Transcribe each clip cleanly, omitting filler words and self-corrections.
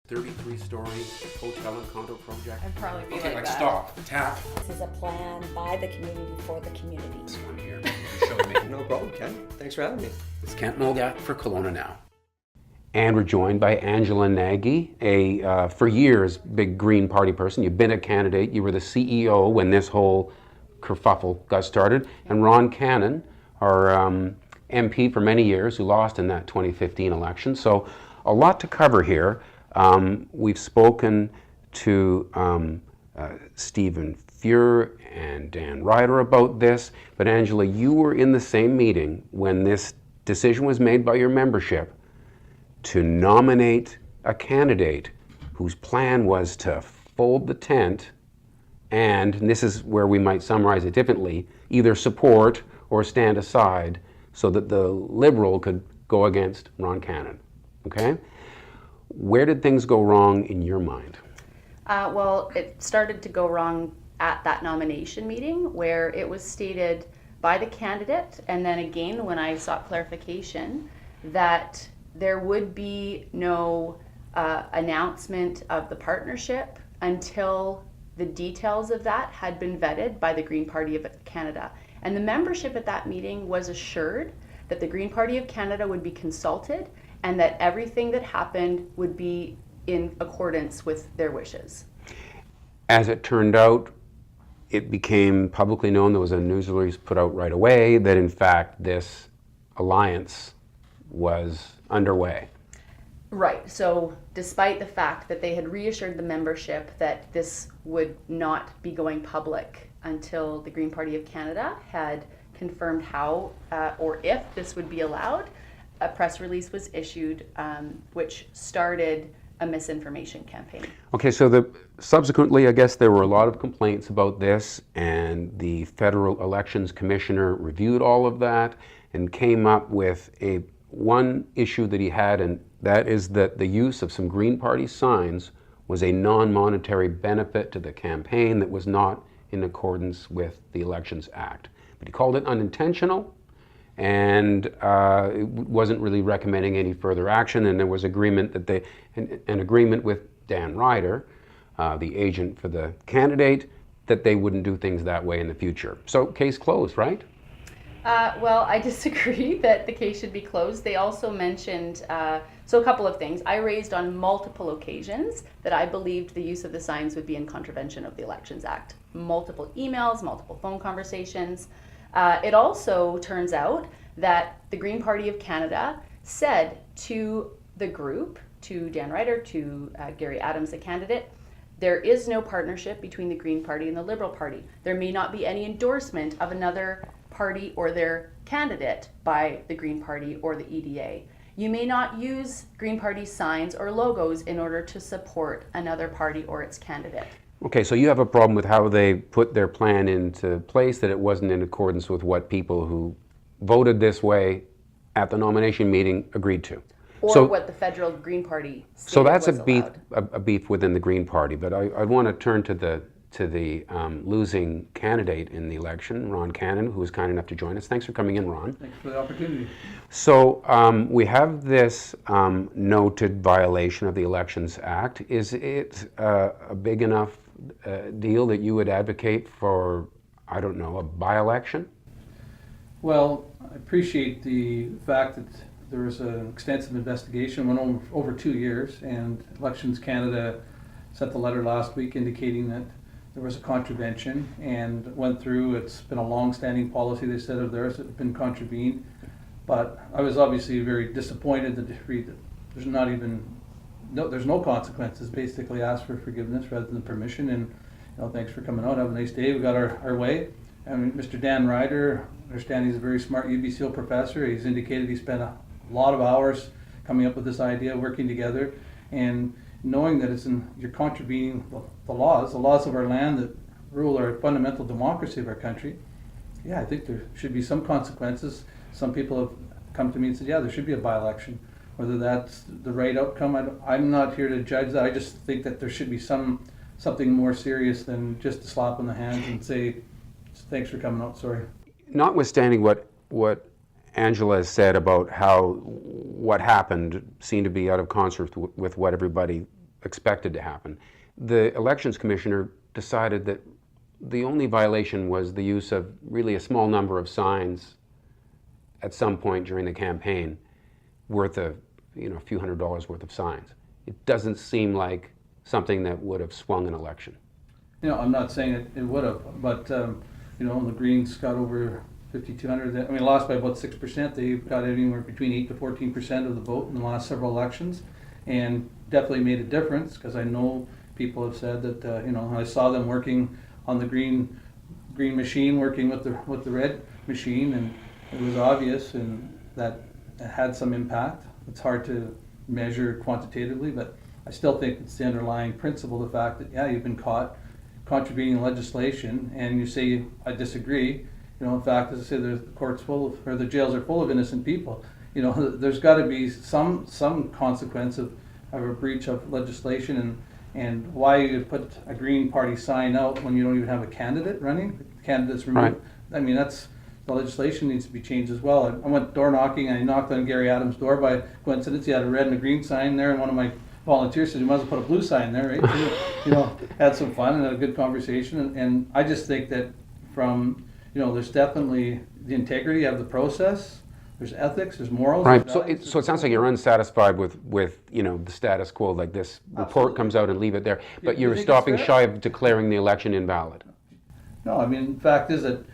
33-story hotel and condo project. I'd probably be Okay, like let's that. stop. Tap. This is a plan by the community for the community. This one here. Show me. No problem, Ken. Thanks for having me. It's Kent Molgat for Kelowna Now. And we're joined by Angela Nagy, a for years big Green Party person. You've been a candidate. You were the CEO when this whole kerfuffle got started. And Ron Cannan, our MP for many years, who lost in that 2015 election. So a lot to cover here. We've spoken to Stephen Fuhr and Dan Ryder about this. But Angela, you were in the same meeting when this decision was made by your membership to nominate a candidate whose plan was to fold the tent and this is where we might summarize it differently, either support or stand aside so that the Liberal could go against Ron Cannan, okay? Where did things go wrong in your mind? Well, it started to go wrong at that nomination meeting where it was stated by the candidate and then again when I sought clarification that there would be no announcement of the partnership until the details of that had been vetted by the Green Party of Canada. And the membership at that meeting was assured that the Green Party of Canada would be consulted and that everything that happened would be in accordance with their wishes. As it turned out, it became publicly known, there was a news release put out right away, that in fact this alliance was underway. Right, so despite the fact that they had reassured the membership that this would not be going public until the Green Party of Canada had confirmed how or if this would be allowed, a press release was issued which started a misinformation campaign. Okay, so subsequently, I guess there were a lot of complaints about this, and the Federal Elections Commissioner reviewed all of that and came up with one issue that he had, and that is that the use of some Green Party signs was a non-monetary benefit to the campaign that was not in accordance with the Elections Act. But he called it unintentional, and it wasn't really recommending any further action, and there was agreement that an agreement with Dan Ryder, the agent for the candidate, that they wouldn't do things that way in the future. So case closed, right? Well, I disagree that the case should be closed. They also mentioned, so a couple of things. I raised on multiple occasions that I believed the use of the signs would be in contravention of the Elections Act. Multiple emails, multiple phone conversations. It also turns out that the Green Party of Canada said to the group, to Dan Ryder, to Gary Adams, the candidate, there is no partnership between the Green Party and the Liberal Party. There may not be any endorsement of another party or their candidate by the Green Party or the EDA. You may not use Green Party signs or logos in order to support another party or its candidate. Okay, so you have a problem with how they put their plan into place, that it wasn't in accordance with what people who voted this way at the nomination meeting agreed to. Or what the federal Green Party stated. So that's was a beef within the Green Party, but I want to turn to the losing candidate in the election, Ron Cannan, who was kind enough to join us. Thanks for coming in, Ron. Thanks for the opportunity. So we have this noted violation of the Elections Act. Is it a big enough deal that you would advocate for, I don't know, a by-election? Well, I appreciate the fact that there was an extensive investigation, went over 2 years, and Elections Canada sent the letter last week indicating that there was a contravention and went through. It's been a long-standing policy, they said, of theirs that had been contravened. But I was obviously very disappointed that there's no consequences. Basically asked for forgiveness rather than permission. And thanks for coming out. Have a nice day. We got our way. And Mr. Dan Ryder, I understand he's a very smart UBCO professor. He's indicated he spent a lot of hours coming up with this idea, working together, and knowing that you're contravening the laws of our land that rule our fundamental democracy of our country. Yeah, I think there should be some consequences. Some people have come to me and said, yeah, there should be a by-election. Whether that's the right outcome, I'm not here to judge that. I just think that there should be something more serious than just a slap on the hands and say, thanks for coming out, sorry. Notwithstanding what Angela has said about how what happened seemed to be out of concert with what everybody expected to happen. The elections commissioner decided that the only violation was the use of really a small number of signs at some point during the campaign, worth of, a few $100s worth of signs. It doesn't seem like something that would have swung an election. I'm not saying it would have, but the Greens got over 5,200. I mean, lost by about 6%. They got anywhere between 8 to 14% of the vote in the last several elections, and definitely made a difference, because I know people have said that I saw them working on the green machine, working with the red machine, and it was obvious, and that it had some impact. It's hard to measure quantitatively, but I still think it's the underlying principle, the fact that you've been caught contravening legislation, and you say I disagree. In fact, as I say, the court's the jails are full of innocent people. There's got to be some consequence of a breach of legislation, and why you put a Green Party sign out when you don't even have a candidate running. The candidate's removed. Right. I mean, the legislation needs to be changed as well. I went door knocking, and I knocked on Gary Adams' door by coincidence. He had a red and a green sign there, and one of my volunteers said, "You might as well put a blue sign there, right?" Had some fun and had a good conversation, and I just think that from there's definitely the integrity of the process. There's ethics, there's morals. Right. There's So it sounds like you're unsatisfied with the status quo, like this report comes out and leave it there. But you're stopping shy of declaring the election invalid. No, I mean, the fact is that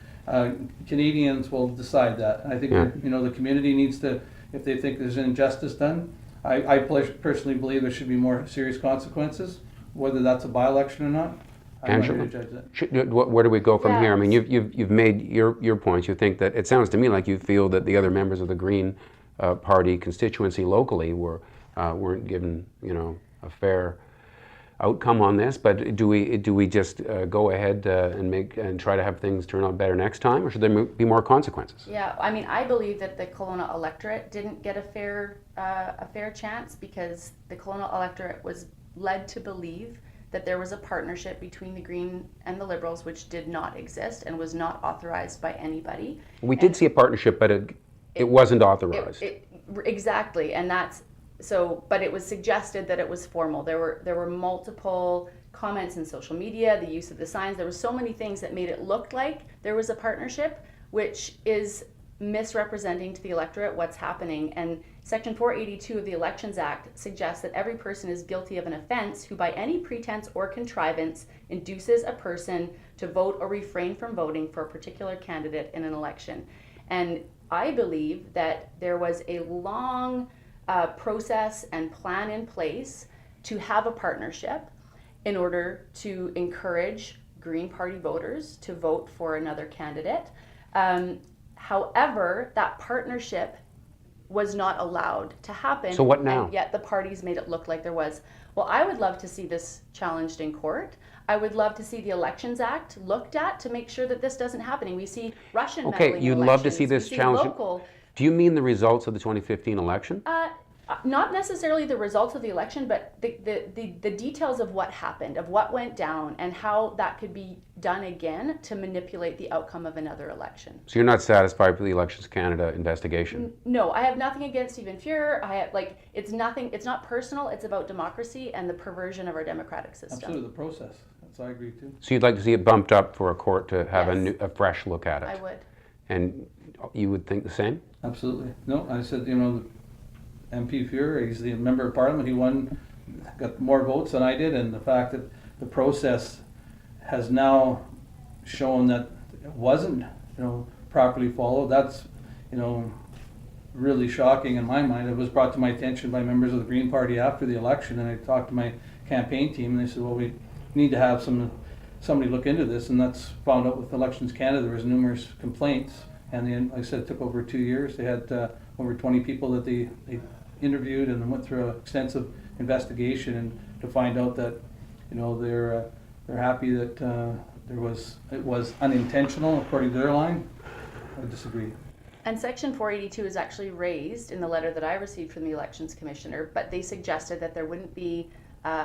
Canadians will decide that. I think the community needs to, if they think there's injustice done. I personally believe there should be more serious consequences, whether that's a by-election or not. Angela, where do we go from here? I mean, you've made your points. You think that, it sounds to me like you feel that the other members of the Green Party constituency locally weren't given a fair outcome on this. But do we just go ahead and try to have things turn out better next time, or should there be more consequences? Yeah, I mean, I believe that the Kelowna electorate didn't get a fair chance, because the Kelowna electorate was led to believe that there was a partnership between the Green and the Liberals, which did not exist and was not authorized by anybody. We did see a partnership, but it wasn't authorized. Exactly, and that's so. But it was suggested that it was formal. There were multiple comments in social media, the use of the signs. There were so many things that made it look like there was a partnership, which is misrepresenting to the electorate what's happening. And Section 482 of the Elections Act suggests that every person is guilty of an offense who by any pretense or contrivance induces a person to vote or refrain from voting for a particular candidate in an election. And I believe that there was a long process and plan in place to have a partnership in order to encourage Green Party voters to vote for another candidate. However, that partnership was not allowed to happen. So what now? And yet the parties made it look like there was. Well, I would love to see this challenged in court. I would love to see the Elections Act looked at to make sure that this doesn't happen. We see Russian meddling in elections. Okay, you'd love to see this challenged. Local. Do you mean the results of the 2015 election? Not necessarily the results of the election, but the details of what happened, of what went down, and how that could be done again to manipulate the outcome of another election. So you're not satisfied with the Elections Canada investigation? No, I have nothing against Stephen Fuhrer. It's nothing. It's not personal. It's about democracy and the perversion of our democratic system. Absolutely, the process. That's I agree too. So you'd like to see it bumped up for a court to have a fresh look at it? I would. And you would think the same? Absolutely. No, I said, MP Fuhrer, he's the member of parliament, he got more votes than I did, and the fact that the process has now shown that it wasn't, properly followed, that's, really shocking in my mind. It was brought to my attention by members of the Green Party after the election, and I talked to my campaign team, and they said, well, we need to have somebody look into this, and that's found out with Elections Canada. There was numerous complaints, and like I said, it took over 2 years. They had over 20 people that they interviewed, and then went through an extensive investigation, and to find out that they're happy that it was unintentional according to their line. I disagree. And Section 482 is actually raised in the letter that I received from the Elections Commissioner, but they suggested that there wouldn't be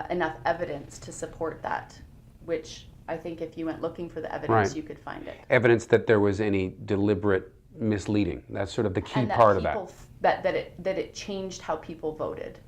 enough evidence to support that, which I think if you went looking for the evidence, you could find it. Evidence that there was any deliberate misleading. That's sort of the key part of that. That it changed how people voted.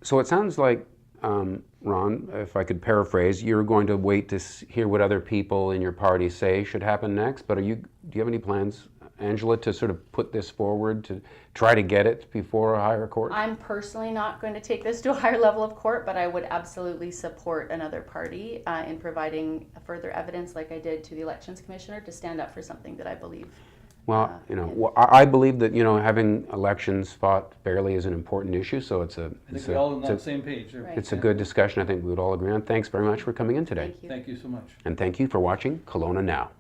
So it sounds like Ron, if I could paraphrase, you're going to wait to hear what other people in your party say should happen next, but do you have any plans, Angela, to sort of put this forward to try to get it before a higher court? I'm personally not going to take this to a higher level of court, but I would absolutely support another party in providing further evidence like I did to the Elections Commissioner to stand up for something that I believe. Well, I believe that, having elections fought fairly is an important issue, so I think we're all on the same page. Right. it's a good discussion I think we would all agree on. Thanks very much for coming in today. Thank you. Thank you so much. And thank you for watching Kelowna Now.